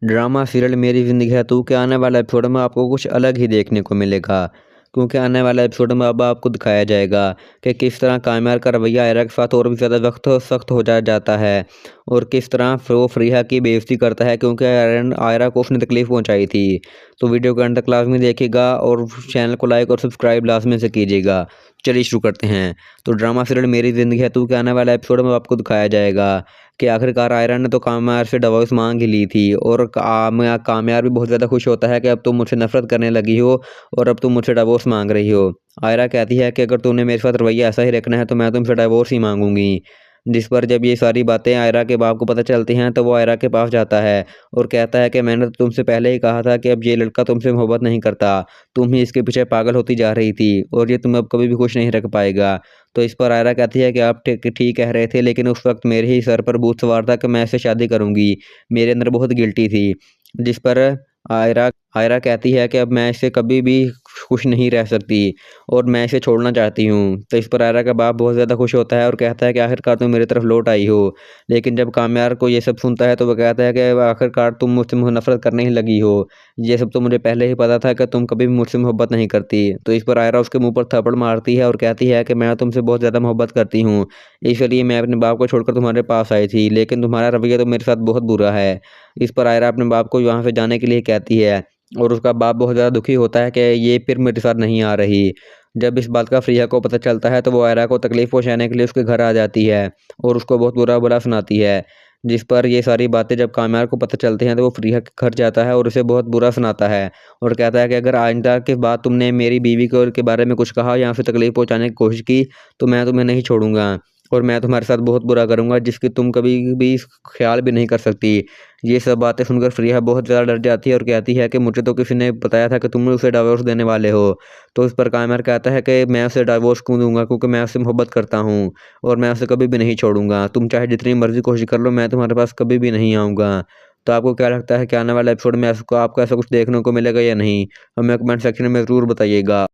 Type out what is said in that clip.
Drama serial मेरी ज़िंदगी है तू के आने वाला एपिसोड में आपको कुछ अलग ही देखने को मिलेगा। क्योंकि आने वाला एपिसोड में अब आपको दिखाया जाएगा कि किस तरह काम्यार का रवैया आयरा के साथ और भी ज़्यादा सख्त हो जाता है और किस तरह वो फरीहा की बेइज्जती करता है क्योंकि आयरा को उसने तकलीफ़ पहुंचाई थी। तो वीडियो को अंत तक लाजमी देखिएगा और चैनल को लाइक और सब्सक्राइब लाजमी से कीजिएगा। चलिए शुरू करते हैं। तो ड्रामा सीरियल मेरी ज़िंदगी है तू के आने वाला एपिसोड में आपको दिखाया जाएगा कि आखिरकार आयरा ने तो काम्यार से डिवोर्स मांग ही ली थी और काम्यार भी बहुत ज़्यादा खुश होता है कि अब तुम मुझसे नफरत करने लगी हो और अब तुम मुझसे डिवोर्स मांग रही हो। आयरा कहती है कि अगर तुमने मेरे साथ रवैया ऐसा ही रखना है तो मैं तुमसे डिवोर्स ही मांगूंगी। जिस पर जब ये सारी बातें आयरा के बाप को पता चलती हैं तो वो आयरा के पास जाता है और कहता है कि मैंने तो तुमसे पहले ही कहा था कि अब ये लड़का तुमसे मोहब्बत नहीं करता, तुम ही इसके पीछे पागल होती जा रही थी और ये तुम्हें अब कभी भी खुश नहीं रख पाएगा। तो इस पर आयरा कहती है कि आप ठीक ठीक कह रहे थे, लेकिन उस वक्त मेरे ही सर पर भूत सवार था कि मैं इससे शादी करूंगी। मेरे अंदर बहुत गिल्टी थी। जिस पर आयरा आयरा कहती है कि अब मैं इससे कभी भी खुश नहीं रह सकती और मैं इसे छोड़ना चाहती हूँ। तो इस पर आयरा का बाप बहुत ज़्यादा खुश होता है और कहता है कि आखिरकार तुम मेरी तरफ लौट आई हो। लेकिन जब काम्यार को ये सब सुनता है तो वह कहता है कि आखिरकार तुम मुझसे नफरत करने ही लगी हो। ये सब तो मुझे पहले ही पता था कि तुम कभी भी मुझसे मोहब्बत नहीं करती। तो इस पर आयरा उसके मुंह पर थप्पड़ मारती है और कहती है कि मैं तुमसे बहुत ज़्यादा मोहब्बत करती हूँ, इसलिए मैं अपने बाप को छोड़कर तुम्हारे पास आई थी, लेकिन तुम्हारा रवैया तो मेरे साथ बहुत बुरा है। इस पर आयरा अपने बाप को वहाँ से जाने के लिए कहती है और उसका बाप बहुत ज़्यादा दुखी होता है कि ये फिर मेरे साथ नहीं आ रही। जब इस बात का फरीहा को पता चलता है तो वो आयरा को तकलीफ़ पहुंचाने के लिए उसके घर आ जाती है और उसको बहुत बुरा बुरा सुनाती है। जिस पर ये सारी बातें जब काम्यार को पता चलती हैं तो वो फरीहा के घर जाता है और उसे बहुत बुरा सुनाता है और कहता है कि अगर आइंदा के बाद तुमने मेरी बीवी के बारे में कुछ कहा या फिर तकलीफ़ पहुंचाने की कोशिश की तो मैं तुम्हें नहीं छोड़ूंगा और मैं तुम्हारे साथ बहुत बुरा करूंगा जिसकी तुम कभी भी ख्याल भी नहीं कर सकती। ये सब बातें सुनकर फरीहा बहुत ज़्यादा डर जाती है और कहती है कि मुझे तो किसी ने बताया था कि तुम उसे डिवोर्स देने वाले हो। तो उस पर काम्यार कहता है कि मैं उसे डिवोर्स क्यों दूंगा, क्योंकि मैं उससे मोहब्बत करता हूँ और मैं उसे कभी भी नहीं छोड़ूंगा। तुम चाहे जितनी मर्जी कोशिश कर लो, मैं तुम्हारे पास कभी भी नहीं आऊँगा। तो आपको क्या लगता है कि आने वाले एपिसोड में आपको ऐसा कुछ देखने को मिलेगा या नहीं? हमें कमेंट सेक्शन में ज़रूर बताइएगा।